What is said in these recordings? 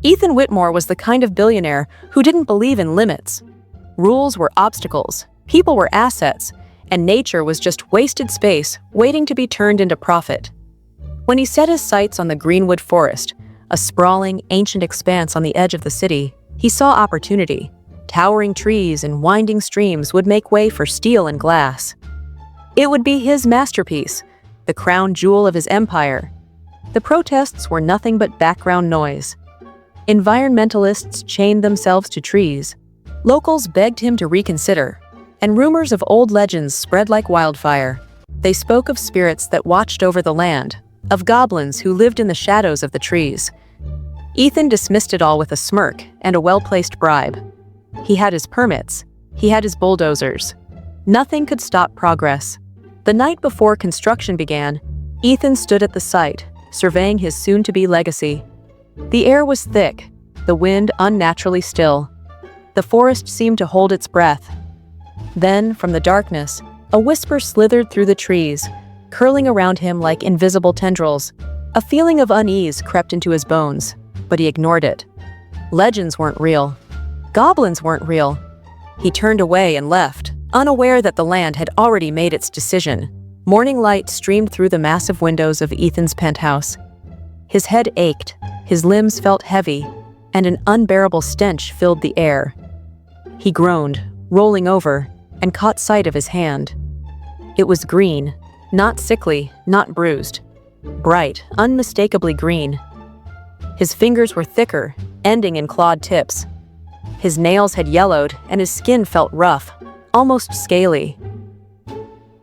Ethan Whitmore was the kind of billionaire who didn't believe in limits. Rules were obstacles, people were assets, and nature was just wasted space waiting to be turned into profit. When he set his sights on the Greenwood Forest, a sprawling, ancient expanse on the edge of the city, he saw opportunity. Towering trees and winding streams would make way for steel and glass. It would be his masterpiece, the crown jewel of his empire. The protests were nothing but background noise. Environmentalists chained themselves to trees. Locals begged him to reconsider, and rumors of old legends spread like wildfire. They spoke of spirits that watched over the land, of goblins who lived in the shadows of the trees. Ethan dismissed it all with a smirk and a well-placed bribe. He had his permits. He had his bulldozers. Nothing could stop progress. The night before construction began, Ethan stood at the site, surveying his soon-to-be legacy. The air was thick, the wind unnaturally still. The forest seemed to hold its breath. Then, from the darkness, a whisper slithered through the trees, curling around him like invisible tendrils. A feeling of unease crept into his bones, but he ignored it. Legends weren't real. Goblins weren't real. He turned away and left, unaware that the land had already made its decision. Morning light streamed through the massive windows of Ethan's penthouse. His head ached, his limbs felt heavy, and an unbearable stench filled the air. He groaned, rolling over, and caught sight of his hand. It was green, not sickly, not bruised. Bright, unmistakably green. His fingers were thicker, ending in clawed tips. His nails had yellowed, and his skin felt rough, almost scaly.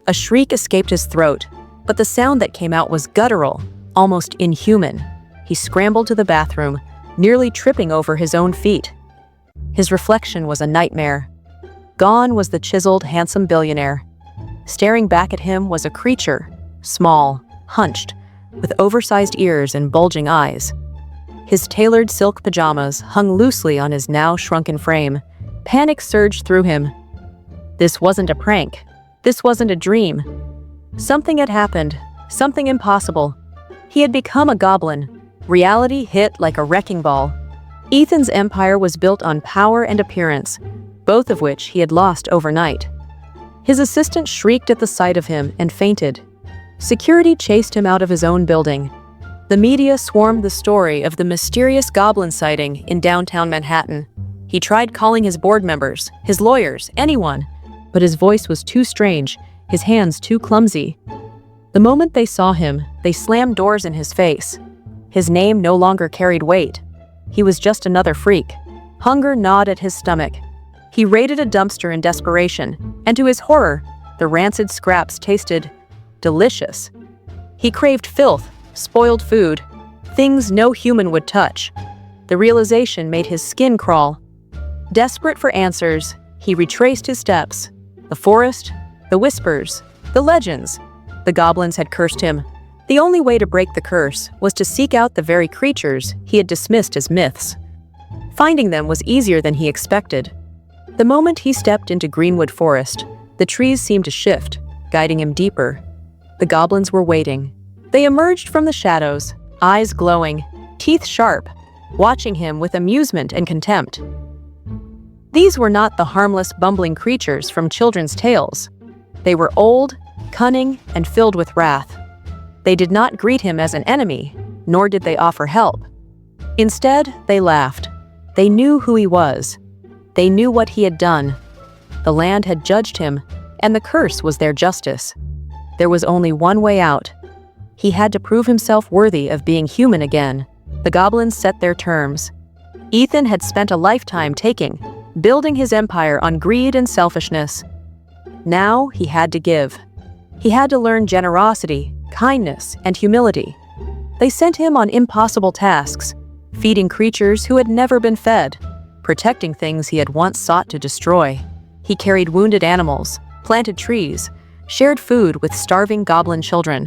A shriek escaped his throat, but the sound that came out was guttural, almost inhuman. He scrambled to the bathroom, nearly tripping over his own feet. His reflection was a nightmare. Gone was the chiseled, handsome billionaire. Staring back at him was a creature, small, hunched, with oversized ears and bulging eyes. His tailored silk pajamas hung loosely on his now shrunken frame. Panic surged through him. This wasn't a prank. This wasn't a dream. Something had happened, something impossible. He had become a goblin. Reality hit like a wrecking ball. Ethan's empire was built on power and appearance, both of which he had lost overnight. His assistant shrieked at the sight of him and fainted. Security chased him out of his own building. The media swarmed the story of the mysterious goblin sighting in downtown Manhattan. He tried calling his board members, his lawyers, anyone, but his voice was too strange, his hands too clumsy. The moment they saw him, they slammed doors in his face. His name no longer carried weight. He was just another freak. Hunger gnawed at his stomach. He raided a dumpster in desperation, and to his horror, the rancid scraps tasted delicious. He craved filth, spoiled food, things no human would touch. The realization made his skin crawl. Desperate for answers, he retraced his steps. The forest, the whispers, the legends. The goblins had cursed him. The only way to break the curse was to seek out the very creatures he had dismissed as myths. Finding them was easier than he expected. The moment he stepped into Greenwood Forest, the trees seemed to shift, guiding him deeper. The goblins were waiting. They emerged from the shadows, eyes glowing, teeth sharp, watching him with amusement and contempt. These were not the harmless, bumbling creatures from children's tales. They were old, cunning, and filled with wrath. They did not greet him as an enemy, nor did they offer help. Instead, they laughed. They knew who he was. They knew what he had done. The land had judged him, and the curse was their justice. There was only one way out. He had to prove himself worthy of being human again. The goblins set their terms. Ethan had spent a lifetime building his empire on greed and selfishness. Now he had to give. He had to learn generosity, kindness, and humility. They sent him on impossible tasks, feeding creatures who had never been fed, protecting things he had once sought to destroy. He carried wounded animals, planted trees, shared food with starving goblin children.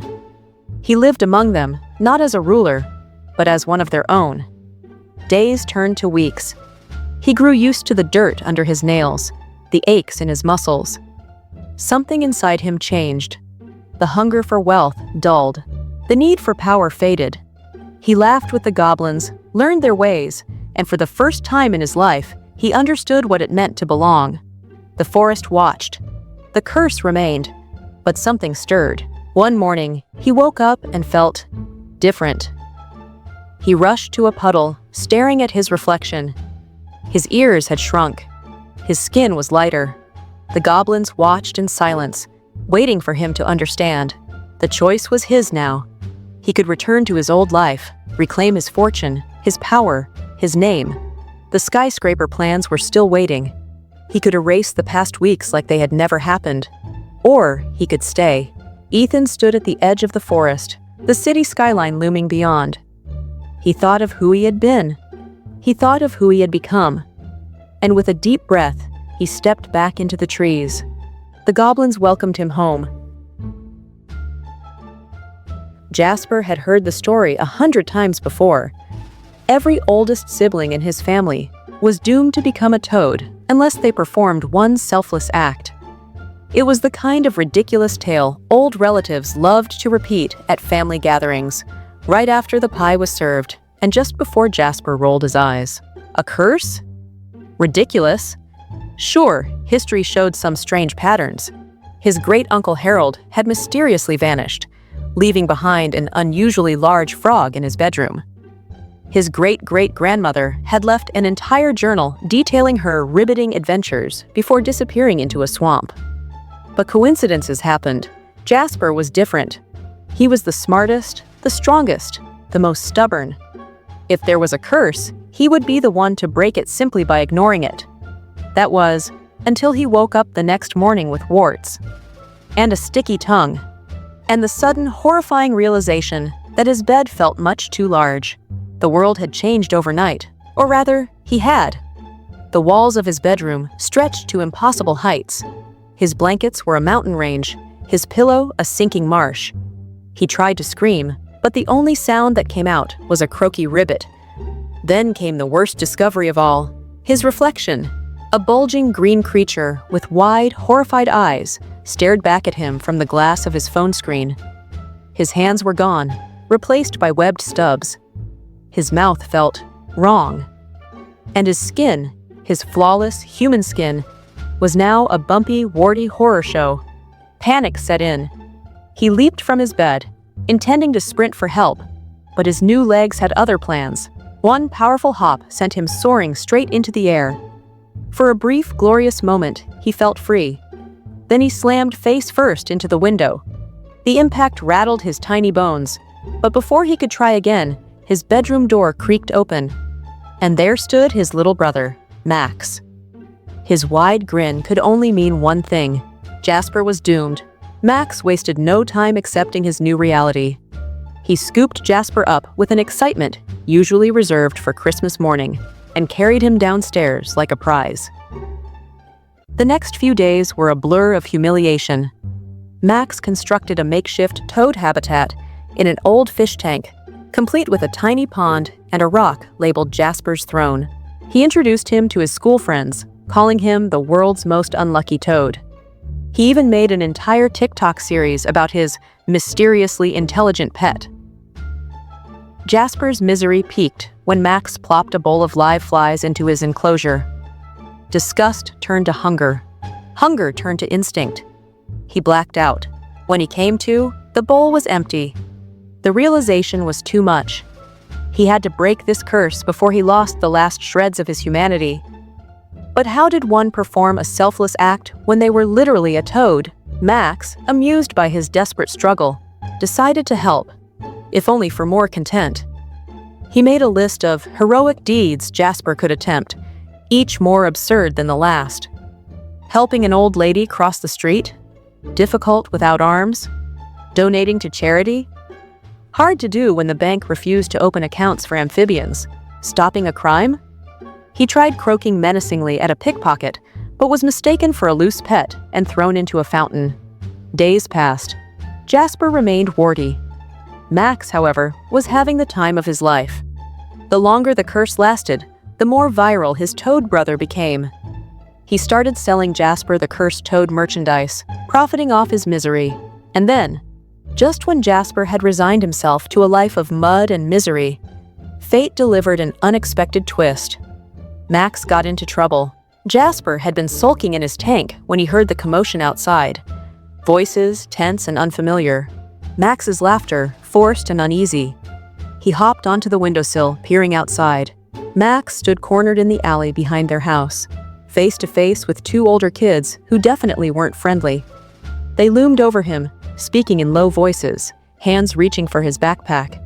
He lived among them, not as a ruler, but as one of their own. Days turned to weeks. He grew used to the dirt under his nails, the aches in his muscles. Something inside him changed. The hunger for wealth dulled. The need for power faded. He laughed with the goblins, learned their ways, and for the first time in his life, he understood what it meant to belong. The forest watched. The curse remained, but something stirred. One morning, he woke up and felt different. He rushed to a puddle, staring at his reflection. His ears had shrunk. His skin was lighter. The goblins watched in silence, waiting for him to understand. The choice was his now. He could return to his old life, reclaim his fortune, his power, his name. The skyscraper plans were still waiting. He could erase the past weeks like they had never happened. Or he could stay. Ethan stood at the edge of the forest, the city skyline looming beyond. He thought of who he had been. He thought of who he had become. And with a deep breath, he stepped back into the trees. The goblins welcomed him home. Jasper had heard the story 100 times before. Every oldest sibling in his family was doomed to become a toad unless they performed one selfless act. It was the kind of ridiculous tale old relatives loved to repeat at family gatherings, right after the pie was served and just before Jasper rolled his eyes. A curse? Ridiculous? Sure, history showed some strange patterns. His great-uncle Harold had mysteriously vanished, leaving behind an unusually large frog in his bedroom. His great-great-grandmother had left an entire journal detailing her riveting adventures before disappearing into a swamp. But coincidences happened. Jasper was different. He was the smartest, the strongest, the most stubborn. If there was a curse, he would be the one to break it simply by ignoring it. That was, until he woke up the next morning with warts, and a sticky tongue, and the sudden horrifying realization that his bed felt much too large. The world had changed overnight, or rather, he had. The walls of his bedroom stretched to impossible heights. His blankets were a mountain range, his pillow a sinking marsh. He tried to scream, but the only sound that came out was a croaky ribbit. Then came the worst discovery of all, his reflection. A bulging green creature with wide, horrified eyes stared back at him from the glass of his phone screen. His hands were gone, replaced by webbed stubs. His mouth felt wrong. And his skin, his flawless human skin, was now a bumpy, warty horror show. Panic set in. He leaped from his bed, intending to sprint for help, but his new legs had other plans. One powerful hop sent him soaring straight into the air. For a brief, glorious moment, he felt free. Then he slammed face first into the window. The impact rattled his tiny bones, but before he could try again, his bedroom door creaked open. And there stood his little brother, Max. His wide grin could only mean one thing. Jasper was doomed. Max wasted no time accepting his new reality. He scooped Jasper up with an excitement usually reserved for Christmas morning and carried him downstairs like a prize. The next few days were a blur of humiliation. Max constructed a makeshift toad habitat in an old fish tank, complete with a tiny pond and a rock labeled Jasper's throne. He introduced him to his school friends, calling him the world's most unlucky toad. He even made an entire TikTok series about his mysteriously intelligent pet. Jasper's misery peaked when Max plopped a bowl of live flies into his enclosure. Disgust turned to hunger. Hunger turned to instinct. He blacked out. When he came to, the bowl was empty. The realization was too much. He had to break this curse before he lost the last shreds of his humanity. But how did one perform a selfless act when they were literally a toad? Max, amused by his desperate struggle, decided to help, if only for more content. He made a list of heroic deeds Jasper could attempt, each more absurd than the last. Helping an old lady cross the street? Difficult without arms? Donating to charity? Hard to do when the bank refused to open accounts for amphibians. Stopping a crime? He tried croaking menacingly at a pickpocket, but was mistaken for a loose pet and thrown into a fountain. Days passed. Jasper remained warty. Max, however, was having the time of his life. The longer the curse lasted, the more viral his toad brother became. He started selling Jasper the cursed toad merchandise, profiting off his misery. And then, just when Jasper had resigned himself to a life of mud and misery, Fate delivered an unexpected twist. Max got into trouble. Jasper had been sulking in his tank when he heard the commotion outside. Voices, tense and unfamiliar. Max's laughter, forced and uneasy. He hopped onto the windowsill, peering outside. Max stood cornered in the alley behind their house, face to face with two older kids who definitely weren't friendly. They loomed over him, speaking in low voices, hands reaching for his backpack.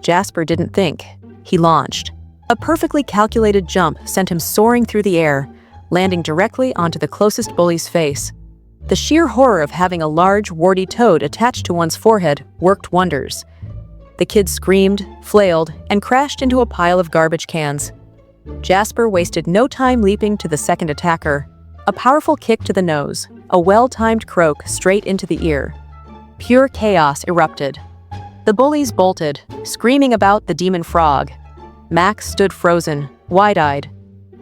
Jasper didn't think. He launched. A perfectly calculated jump sent him soaring through the air, landing directly onto the closest bully's face. The sheer horror of having a large, warty toad attached to one's forehead worked wonders. The kid screamed, flailed, and crashed into a pile of garbage cans. Jasper wasted no time leaping to the second attacker. A powerful kick to the nose, a well-timed croak straight into the ear. Pure chaos erupted. The bullies bolted, screaming about the demon frog. Max stood frozen, wide-eyed.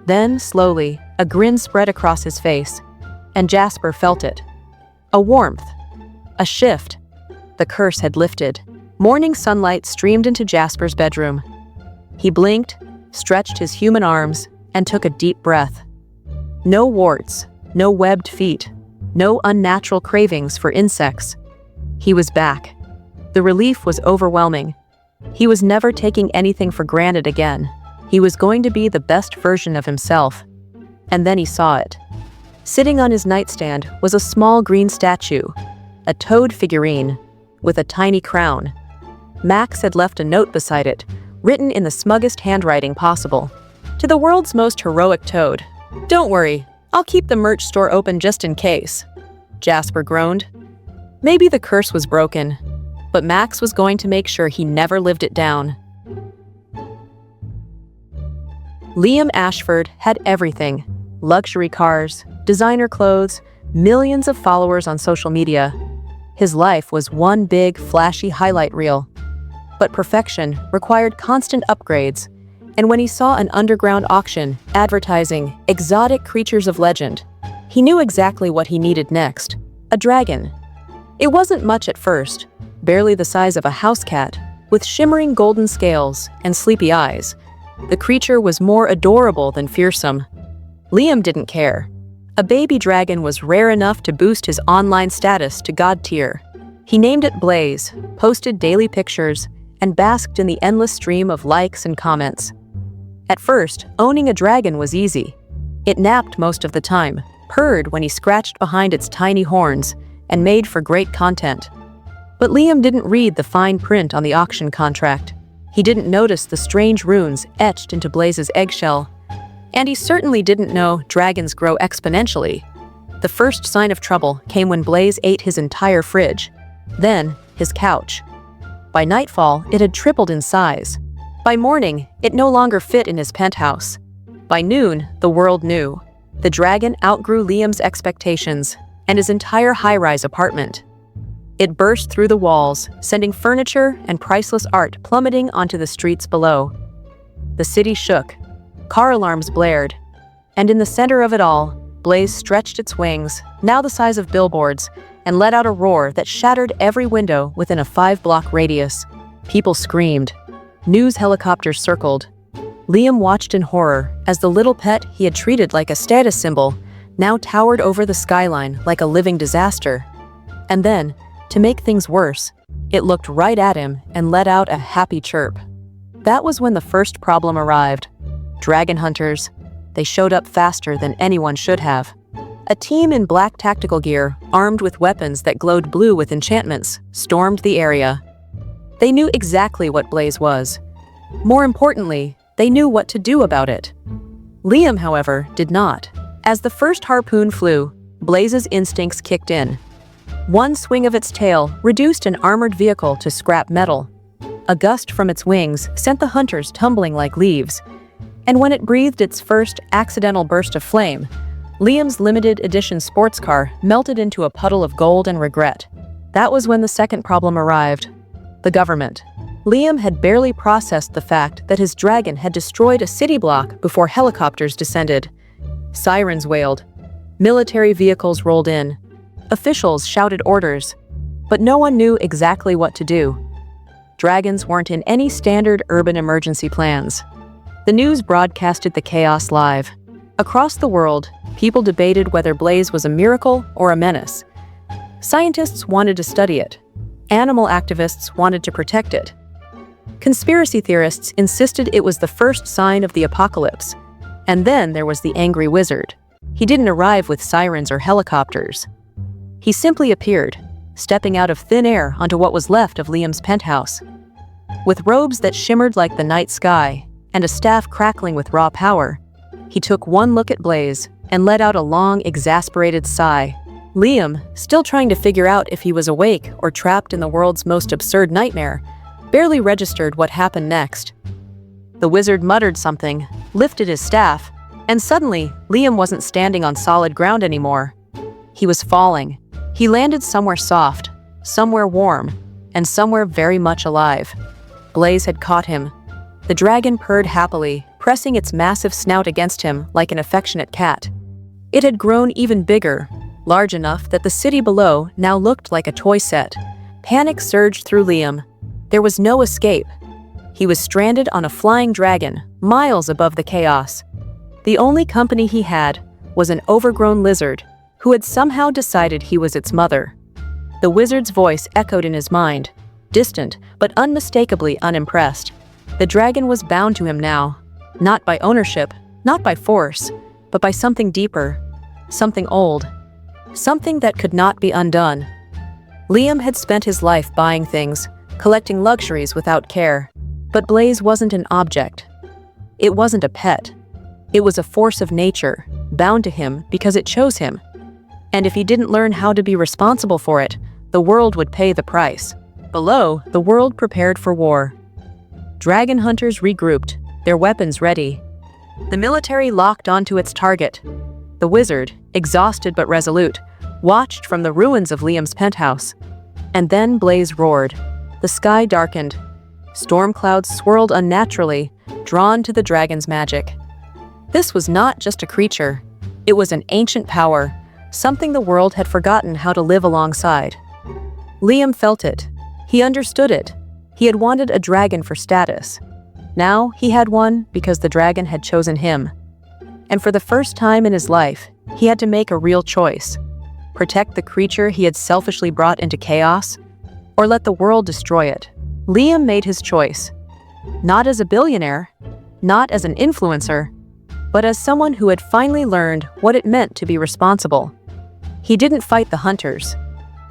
Then, slowly, a grin spread across his face, and Jasper felt it. A warmth. A shift. The curse had lifted. Morning sunlight streamed into Jasper's bedroom. He blinked, stretched his human arms, and took a deep breath. No warts, no webbed feet, no unnatural cravings for insects. He was back. The relief was overwhelming. He was never taking anything for granted again. He was going to be the best version of himself. And then he saw it. Sitting on his nightstand was a small green statue, a toad figurine, with a tiny crown. Max had left a note beside it, written in the smuggest handwriting possible. To the world's most heroic toad. "Don't worry, I'll keep the merch store open just in case," Jasper groaned. Maybe the curse was broken, but Max was going to make sure he never lived it down. Liam Ashford had everything. Luxury cars, designer clothes, millions of followers on social media. His life was one big, flashy highlight reel. But perfection required constant upgrades, and when he saw an underground auction advertising exotic creatures of legend, he knew exactly what he needed next: a dragon. It wasn't much at first, barely the size of a house cat, with shimmering golden scales and sleepy eyes. The creature was more adorable than fearsome. Liam didn't care. A baby dragon was rare enough to boost his online status to God tier. He named it Blaze, posted daily pictures, and basked in the endless stream of likes and comments. At first, owning a dragon was easy. It napped most of the time, purred when he scratched behind its tiny horns, and made for great content. But Liam didn't read the fine print on the auction contract. He didn't notice the strange runes etched into Blaze's eggshell. And he certainly didn't know dragons grow exponentially. The first sign of trouble came when Blaze ate his entire fridge. Then, his couch. By nightfall, it had tripled in size. By morning, it no longer fit in his penthouse. By noon, the world knew. The dragon outgrew Liam's expectations and his entire high-rise apartment. It burst through the walls, sending furniture and priceless art plummeting onto the streets below. The city shook. Car alarms blared. And in the center of it all, Blaze stretched its wings, now the size of billboards, and let out a roar that shattered every window within a 5-block radius. People screamed. News helicopters circled. Liam watched in horror as the little pet he had treated like a status symbol now towered over the skyline like a living disaster. And then, to make things worse, it looked right at him and let out a happy chirp. That was when the first problem arrived. Dragon hunters. They showed up faster than anyone should have. A team in black tactical gear, armed with weapons that glowed blue with enchantments, stormed the area. They knew exactly what Blaze was. More importantly, they knew what to do about it. Liam, however, did not. As the first harpoon flew, Blaze's instincts kicked in. One swing of its tail reduced an armored vehicle to scrap metal. A gust from its wings sent the hunters tumbling like leaves. And when it breathed its first accidental burst of flame, Liam's limited edition sports car melted into a puddle of gold and regret. That was when the second problem arrived. The government. Liam had barely processed the fact that his dragon had destroyed a city block before helicopters descended. Sirens wailed. Military vehicles rolled in. Officials shouted orders. But no one knew exactly what to do. Dragons weren't in any standard urban emergency plans. The news broadcasted the chaos live. Across the world, people debated whether Blaze was a miracle or a menace. Scientists wanted to study it. Animal activists wanted to protect it. Conspiracy theorists insisted it was the first sign of the apocalypse. And then there was the angry wizard. He didn't arrive with sirens or helicopters. He simply appeared, stepping out of thin air onto what was left of Liam's penthouse. With robes that shimmered like the night sky and a staff crackling with raw power, he took one look at Blaze and let out a long, exasperated sigh. Liam, still trying to figure out if he was awake or trapped in the world's most absurd nightmare, barely registered what happened next. The wizard muttered something, lifted his staff, and suddenly, Liam wasn't standing on solid ground anymore. He was falling. He landed somewhere soft, somewhere warm, and somewhere very much alive. Blaze had caught him. The dragon purred happily, pressing its massive snout against him like an affectionate cat. It had grown even bigger, large enough that the city below now looked like a toy set. Panic surged through Liam. There was no escape. He was stranded on a flying dragon, miles above the chaos. The only company he had was an overgrown lizard who had somehow decided he was its mother. The wizard's voice echoed in his mind, distant but unmistakably unimpressed. The dragon was bound to him now, not by ownership, not by force, but by something deeper, something old, something that could not be undone. Liam had spent his life buying things, collecting luxuries without care. But Blaze wasn't an object. It wasn't a pet. It was a force of nature, bound to him because it chose him. And if he didn't learn how to be responsible for it, the world would pay the price. Below, the world prepared for war. Dragon hunters regrouped, their weapons ready. The military locked onto its target. The wizard, exhausted but resolute, watched from the ruins of Liam's penthouse. And then Blaze roared. The sky darkened. Storm clouds swirled unnaturally, drawn to the dragon's magic. This was not just a creature. It was an ancient power, something the world had forgotten how to live alongside. Liam felt it. He understood it. He had wanted a dragon for status. Now he had one because the dragon had chosen him. And for the first time in his life, he had to make a real choice. Protect the creature he had selfishly brought into chaos, or let the world destroy it. Liam made his choice. Not as a billionaire, not as an influencer, but as someone who had finally learned what it meant to be responsible. He didn't fight the hunters.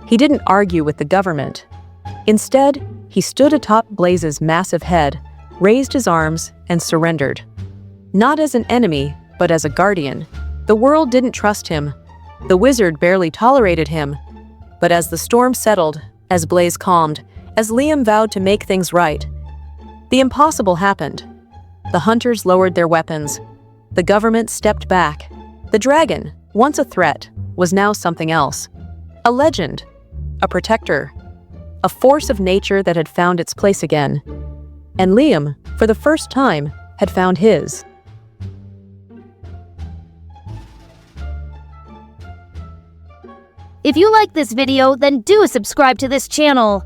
He didn't argue with the government. Instead, he stood atop Blaze's massive head, raised his arms, and surrendered. Not as an enemy, but as a guardian. The world didn't trust him. The wizard barely tolerated him. But as the storm settled, as Blaze calmed, as Liam vowed to make things right, the impossible happened. The hunters lowered their weapons. The government stepped back. The dragon, once a threat, was now something else. A legend, a protector, a force of nature that had found its place again. And Liam, for the first time, had found his. If you like this video, then do subscribe to this channel.